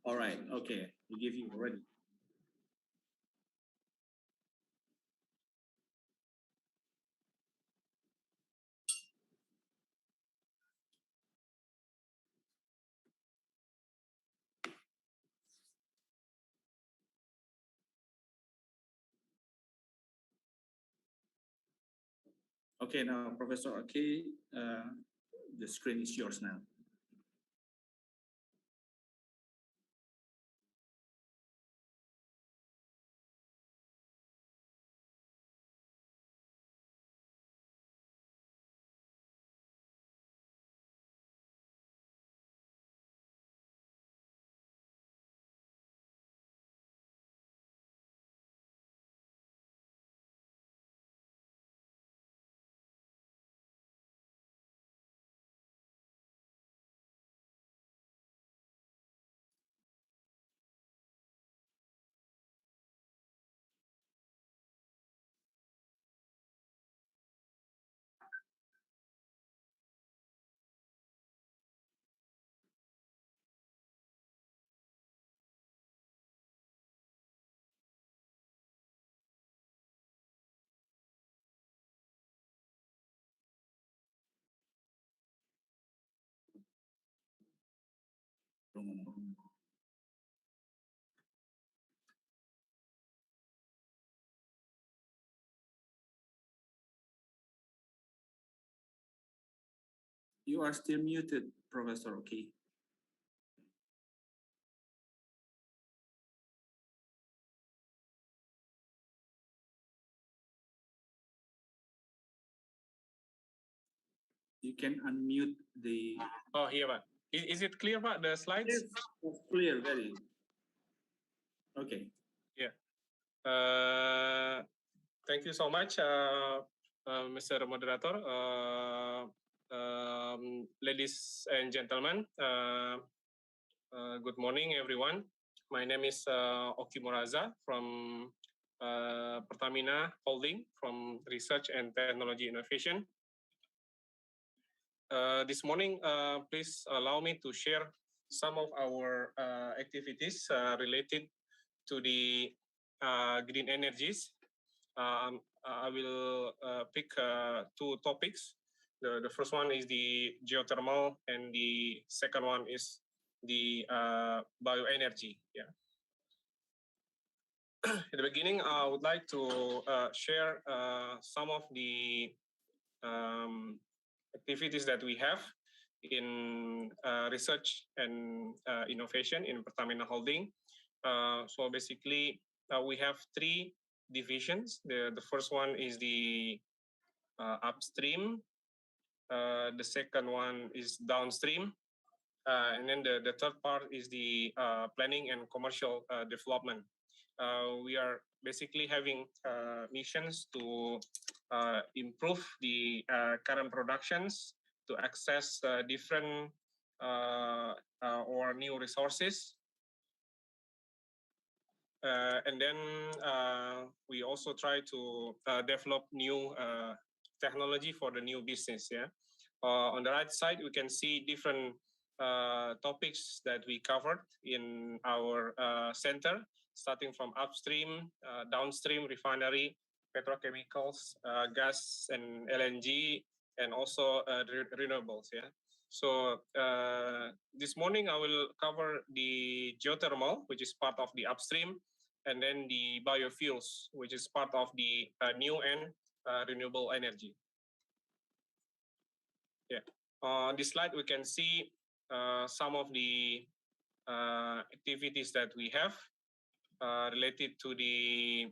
All right. Okay. We give you already. Okay, now, Professor Okay, the screen is yours now. You are still muted, Professor Okay. You can unmute the... Oh, here, Pak. Is it clear, Pak, the slides? Yes, it's clear, very. Okay. Yeah. Thank you so much, Mr. Moderator. Ladies and gentlemen, good morning, everyone. My name is Oki Moraza from Pertamina Holding from Research and Technology Innovation. This morning, please allow me to share some of our activities related to the green energies. I will pick two topics. The first one is the geothermal, and the second one is the bioenergy. Yeah. At the beginning, I would like to share some of the activities that we have in research and innovation in Pertamina Holding. So basically, we have three divisions. The first one is the upstream. The second one is downstream. And then the third part is the planning and commercial development. We are basically having missions to improve the current productions, to access different or new resources. And then we also try to develop new technology for the new business. Yeah. On the right side, we can see different topics that we covered in our center, starting from upstream, downstream, refinery, petrochemicals, gas and LNG, and also renewables. Yeah. So this morning I will cover the geothermal, which is part of the upstream, and then the biofuels, which is part of the new and renewable energy. Yeah. On this slide, we can see some of the activities that we have related to the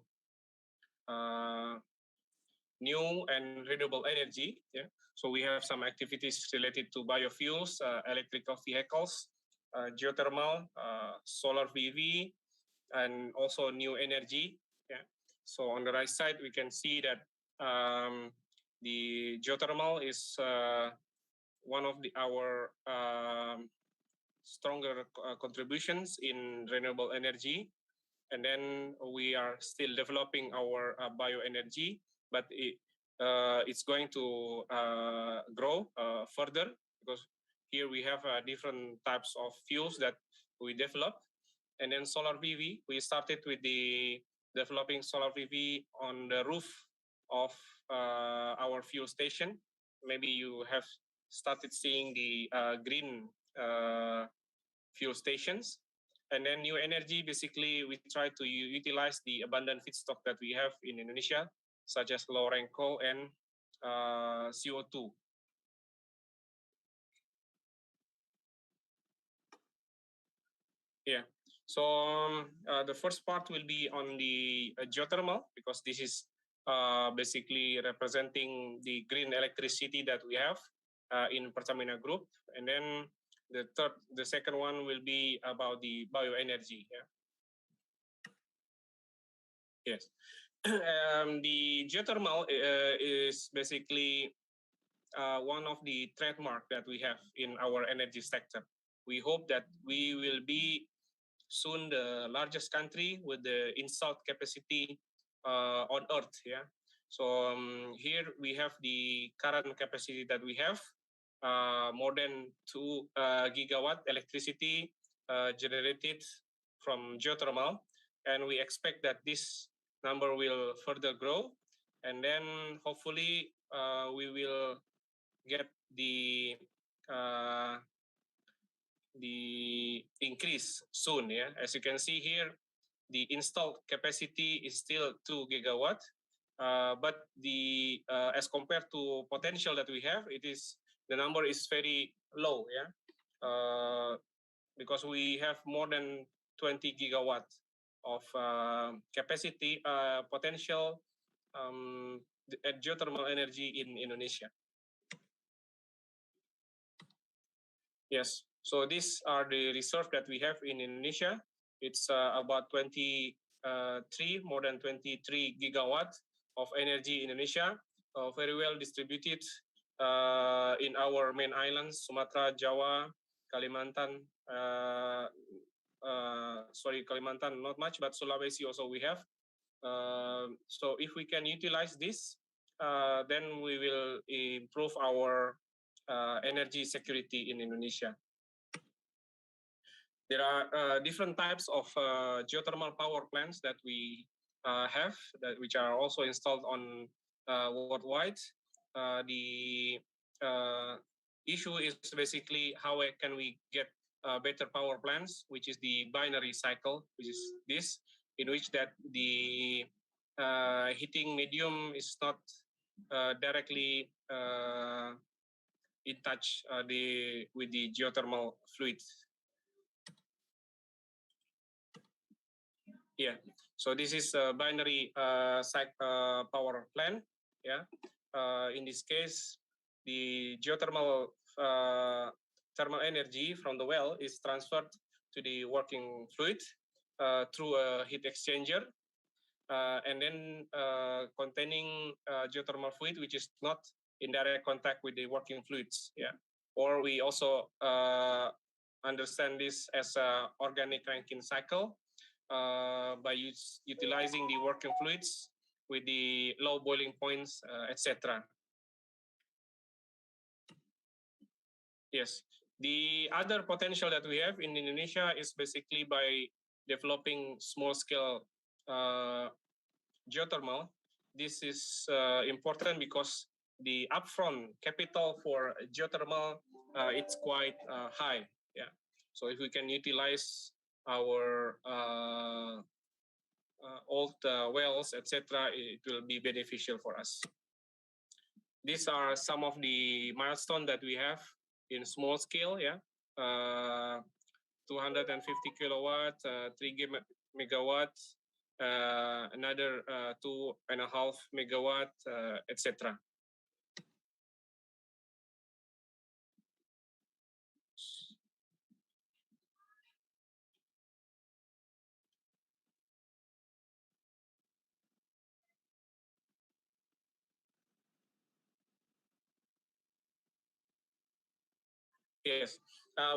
new and renewable energy. Yeah. So we have some activities related to biofuels, electrical vehicles, geothermal, solar PV, and also new energy. Yeah. So on the right side, we can see that the geothermal is one of our stronger contributions in renewable energy. And then we are still developing our bioenergy, but it's going to grow further, because here we have different types of fuels that we develop. And then solar PV, we started with the developing solar PV on the roof of our fuel station. Maybe you have started seeing the green fuel stations. And then new energy, basically, we try to utilize the abundant feedstock that we have in Indonesia, such as low-rank coal and CO2. Yeah. So the first part will be on the geothermal, because this is basically representing the green electricity that we have in Pertamina Group. And then the second one will be about the bioenergy. Yeah. Yes. The geothermal is basically one of the trademark that we have in our energy sector. We hope that we will be soon the largest country with the installed capacity on Earth. Yeah. So here we have the current capacity that we have, more than 2 gigawatt electricity generated from geothermal, and we expect that this number will further grow, and then hopefully we will get the increase soon. Yeah, as you can see here, the installed capacity is still 2 gigawatt, but the as compared to potential that we have, the number is very low. Yeah, because we have more than 20 gigawatt of capacity potential at geothermal energy in Indonesia. Yes, so these are the reserve that we have in Indonesia. It's about 23, more than 23 gigawatt of energy in Indonesia, very well distributed in our main islands, Sumatra, Jawa, Kalimantan. Kalimantan not much, but Sulawesi also we have. So if we can utilize this, then we will improve our energy security in Indonesia. There are different types of geothermal power plants that we have, which are also installed on worldwide. The issue is basically how can we get better power plants, which is the binary cycle, which is this, in which that the heating medium is not directly in touch with the geothermal fluid. Yeah, so this is a binary power plant. Yeah, in this case, the geothermal thermal energy from the well is transferred to the working fluid through a heat exchanger, and then containing geothermal fluid, which is not in direct contact with the working fluids. Yeah, or we also understand this as a organic Rankine cycle by utilizing the working fluids with the low boiling points, etc. Yes, the other potential that we have in Indonesia is basically by developing small-scale geothermal. This is important because the upfront capital for geothermal it's quite high. Yeah, so if we can utilize our old wells, etc., it will be beneficial for us. These are some of the milestones that we have in small scale. Yeah, 250 kilowatt, 3 megawatt, another 2.5 megawatt, etc. Yes,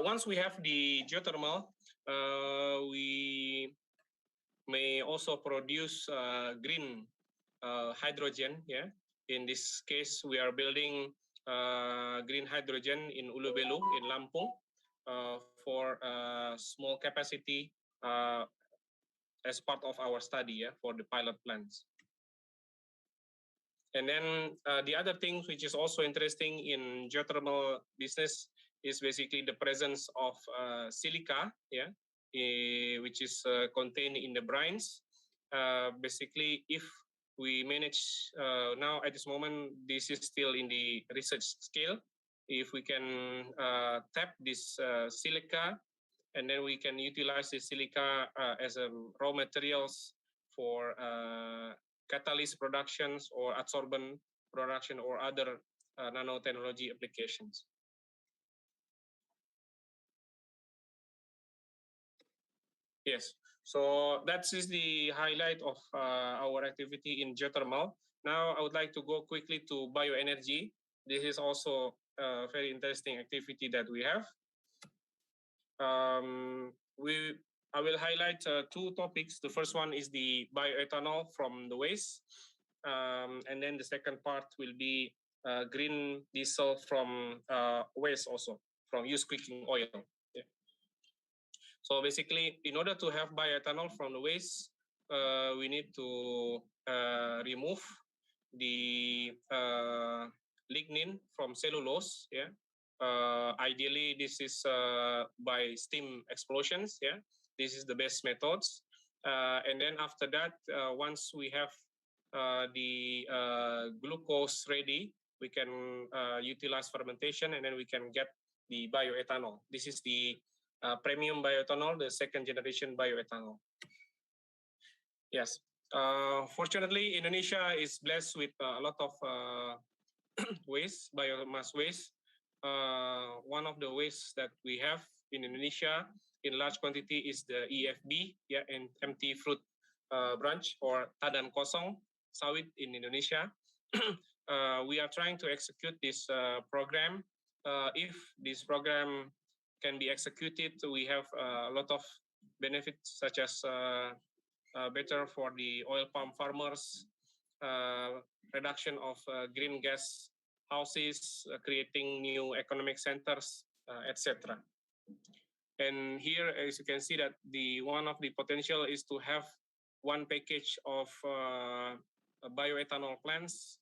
once we have the geothermal, we may also produce green hydrogen. Yeah, in this case, we are building green hydrogen in Ulubelu in Lampung for small capacity as part of our study, for the pilot plants. And then the other thing which is also interesting in geothermal business is basically the presence of silica, which is contained in the brines. Basically, if we manage now at this moment, this is still in the research scale. If we can tap this silica, and then we can utilize the silica as raw materials for catalyst productions or adsorbent production or other nanotechnology applications. Yes, so that is the highlight of our activity in geothermal. Now I would like to go quickly to bioenergy. This is also a very interesting activity that we have. I will highlight two topics. The first one is the bioethanol from the waste. And then the second part will be green diesel from waste also, from used cooking oil. Yeah. So basically, in order to have bioethanol from the waste, we need to remove the lignin from cellulose. Yeah. Ideally, this is by steam explosions. Yeah, this is the best methods. And then after that, once we have the glucose ready, we can utilize fermentation, and then we can get the bioethanol. This is the premium bioethanol, the second generation bioethanol. Yes. Fortunately, Indonesia is blessed with a lot of waste, biomass waste. One of the wastes that we have in Indonesia in large quantity is the EFB, and empty fruit branch, or tadan kosong sawit in Indonesia. We are trying to execute this program. If this program can be executed, we have a lot of benefits, such as better for the oil palm farmers, reduction of green gas houses, creating new economic centers, etc. And here, as you can see, that the one of the potential is to have one package of bioethanol plants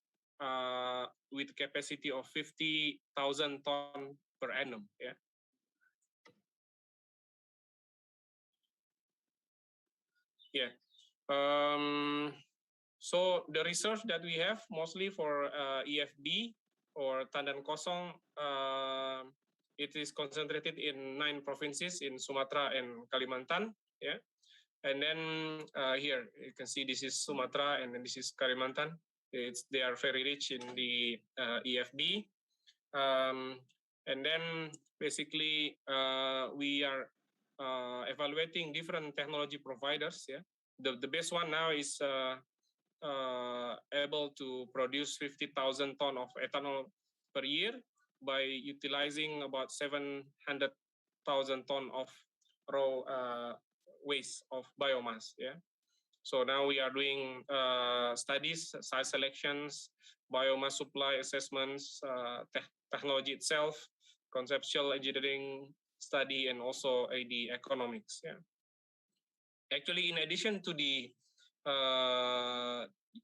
with capacity of 50,000 ton per annum. Yeah. Yeah. So the reserve that we have mostly for EFB or Tandan Kosong, it is concentrated in 9 provinces in Sumatra and Kalimantan. Yeah. And then here you can see this is Sumatra and then this is Kalimantan. They are very rich in the EFB. And then basically we are evaluating different technology providers. Yeah, the best one now is able to produce 50,000 ton of ethanol per year by utilizing about 700,000 ton of raw waste of biomass. Yeah. So now we are doing studies, site selections, biomass supply assessments, technology itself, conceptual engineering study, and also the economics. Yeah. Actually, in addition to the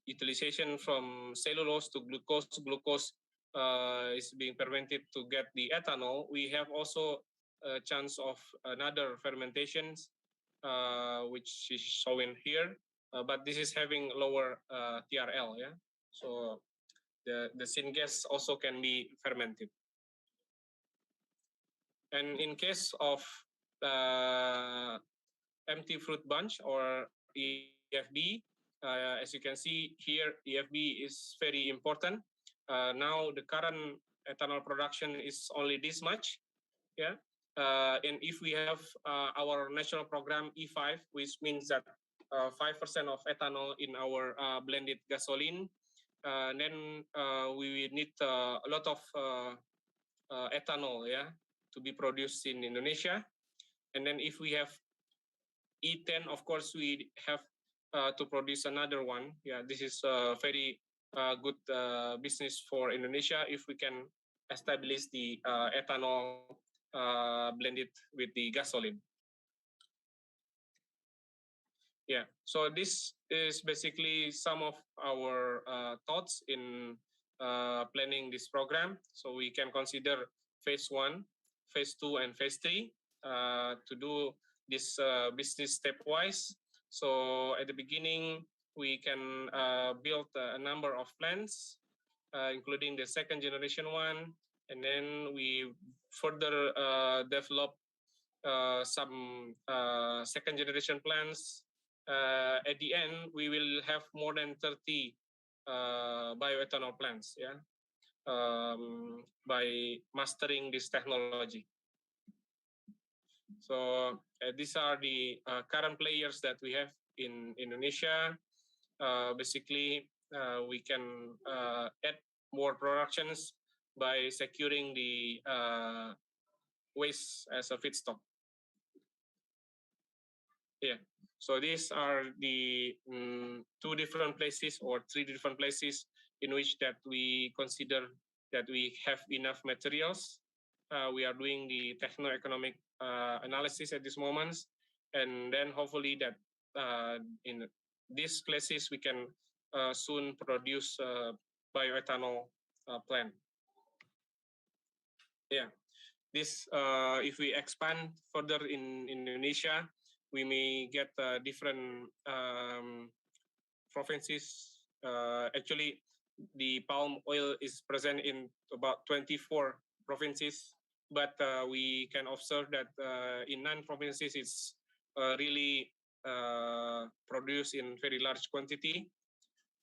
utilization from cellulose to glucose, is being fermented to get the ethanol. We have also a chance of another fermentations, which is shown here, but this is having lower TRL. Yeah, so the syngas also can be fermented. And in case of empty fruit bunch or EFB, as you can see here, EFB is very important. Now the current ethanol production is only this much. Yeah. And if we have our national program E5, which means that 5% of ethanol in our blended gasoline, then we need a lot of ethanol, to be produced in Indonesia. And then if we have E10, of course, we have to produce another one. Yeah, this is a very good business for Indonesia if we can establish the ethanol blended with the gasoline. Yeah, so this is basically some of our thoughts in planning this program. So we can consider phase 1, phase 2, and phase 3 to do this business stepwise. So at the beginning, we can build a number of plants, including the second generation one, and then we further develop some second generation plants. At the end, we will have more than 30 bioethanol plants, yeah, by mastering this technology. So these are the current players that we have in Indonesia. Basically, we can add more productions by securing the waste as a feedstock. Yeah, so these are the 2 different places or 3 different places in which that we consider that we have enough materials. We are doing the techno-economic analysis at this moment, and then hopefully that in these places we can soon produce bioethanol plant. Yeah, this if we expand further in Indonesia, we may get different provinces. Actually, the palm oil is present in about 24 provinces, but we can observe that in 9 provinces it's really produced in very large quantity.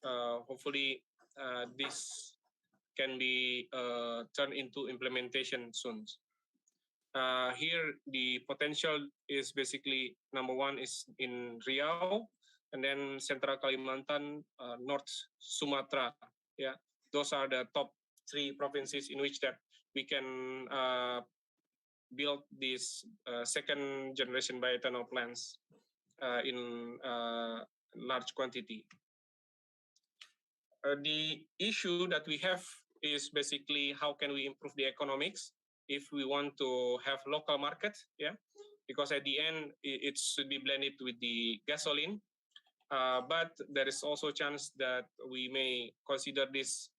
Hopefully, this can be turned into implementation soon. Here, the potential is basically number 1 is in Riau, and then Central Kalimantan, North Sumatra. Yeah, those are the top 3 provinces in which that we can build these second generation bioethanol plants in large quantity. The issue that we have is basically how can we improve the economics if we want to have local market, yeah, because at the end it should be blended with the gasoline, but there is also a chance that we may consider this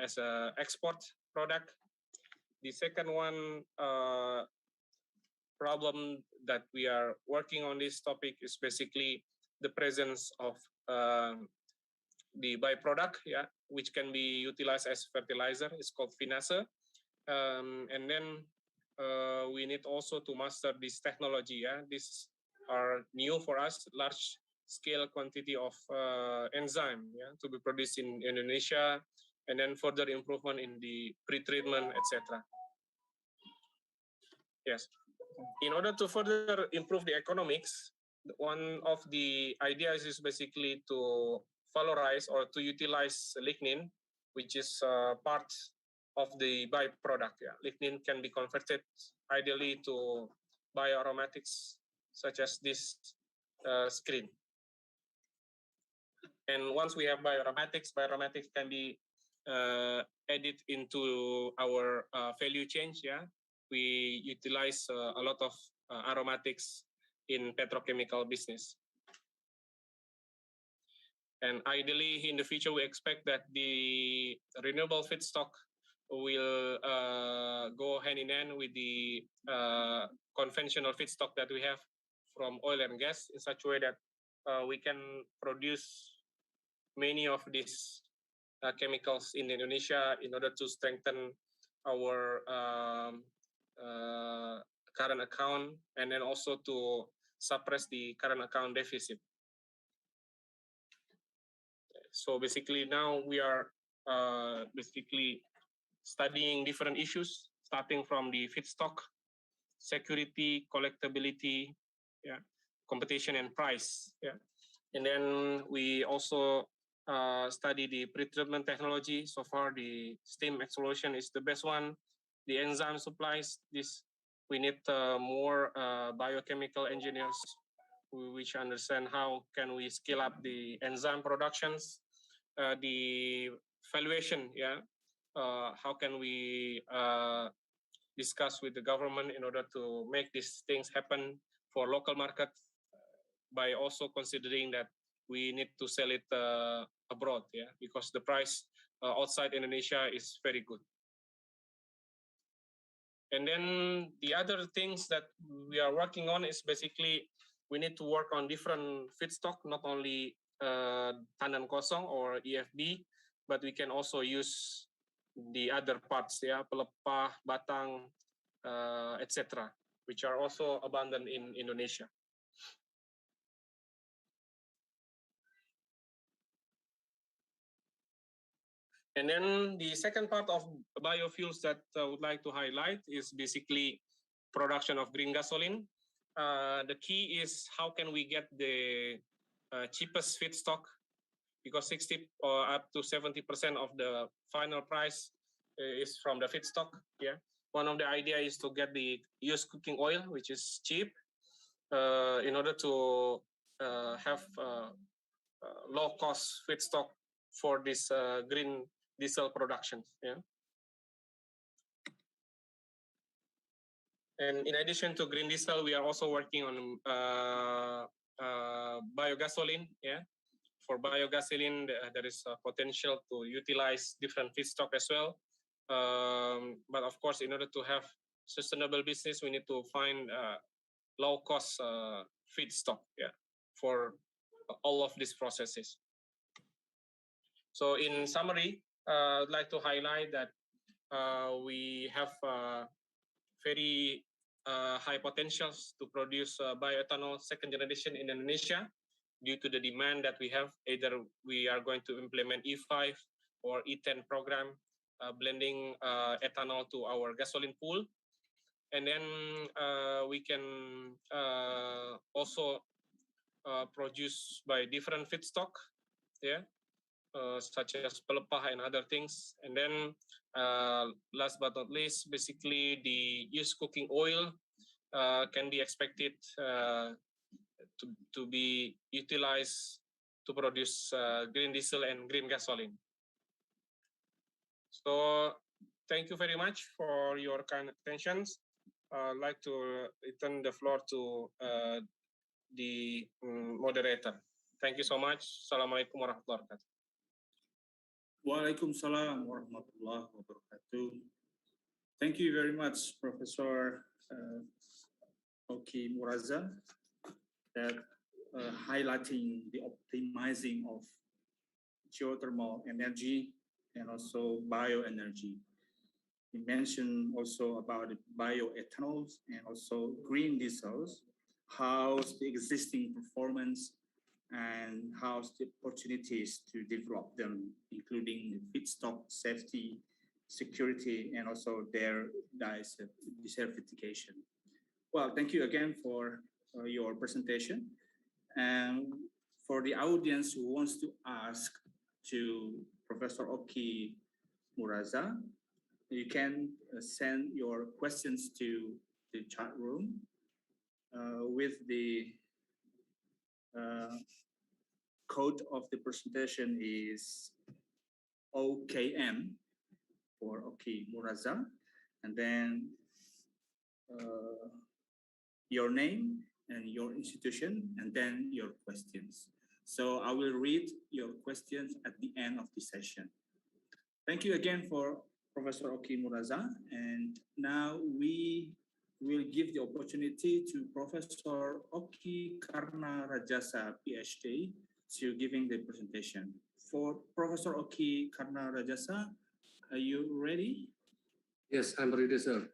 as an export product. The second one problem that we are working on this topic is basically the presence of the byproduct, yeah, which can be utilized as fertilizer. It's called vinasse. And then we need also to master this technology. Yeah, these are new for us, large scale quantity of enzyme, yeah, to be produced in Indonesia, and then further improvement in the pre-treatment, etc. Yes, in order to further improve the economics, one of the ideas is basically to valorize or to utilize lignin, which is part of the byproduct. Yeah, lignin can be converted ideally to bioaromatics, such as this screen. And once we have bioaromatics can be added into our value chain. Yeah, we utilize a lot of aromatics in petrochemical business. And ideally, in the future, we expect that the renewable feedstock will go hand in hand with the conventional feedstock that we have from oil and gas in such a way that we can produce many of these chemicals in Indonesia in order to strengthen our current account, and then also to suppress the current account deficit. So basically now we are basically studying different issues, starting from the feedstock, security, collectability, yeah, competition and price. Yeah. And then we also study the pretreatment technology. So far, the steam explosion is the best one. The enzyme supplies, this we need more biochemical engineers which understand how can we scale up the enzyme productions. The valuation, yeah, how can we discuss with the government in order to make these things happen for local market. by also considering that we need to sell it abroad, yeah, because the price outside Indonesia is very good. And then the other things that we are working on is basically we need to work on different feedstock, not only tandan kosong or EFB, but we can also use the other parts, yeah, pelepah, batang, etc., which are also abundant in Indonesia. And then the second part of biofuels that I would like to highlight is basically production of green gasoline. The key is how can we get the cheapest feedstock, because 60 or up to 70% of the final price is from the feedstock. Yeah, one of the idea is to get the used cooking oil, which is cheap, in order to have low cost feedstock for this green diesel production. Yeah. And in addition to green diesel, we are also working on biogasoline. Yeah. For biogasoline, there is a potential to utilize different feedstock as well. But of course, in order to have sustainable business, we need to find low cost feedstock, yeah, for all of these processes. So in summary, I'd like to highlight that we have very high potentials to produce bioethanol second generation in Indonesia due to the demand that we have. Either we are going to implement E5 or E10 program, blending ethanol to our gasoline pool. And then we can also produce by different feedstock, yeah, such as pelepah and other things. And then last but not least, basically the used cooking oil can be expected to be utilized to produce green diesel and green gasoline. So thank you very much for your kind attentions. I'd like to return the floor to the moderator. Thank you so much. Assalamualaikum warahmatullahi wabarakatuh. Waalaikumsalam warahmatullahi wabarakatuh. Thank you very much, Professor Oki Muraza, that highlighting the optimizing of geothermal energy and also bioenergy. You mentioned also about bioethanols and also green diesels, how's the existing performance and how's the opportunities to develop them, including feedstock safety, security, and also their diversification. Well, thank you again for your presentation. And for the audience who wants to ask to Professor Oki Muraza, you can send your questions to the chat room with the code of the presentation is OKM for Oki Muraza, and then your name and your institution, and then your questions. So I will read your questions at the end of the session. Thank you again for Professor Oki Muraza, and now we will give the opportunity to Professor Oki Karna Rajasa, PhD, to giving the presentation. For Professor Oki Karna Rajasa, are you ready? Yes, I'm ready, sir.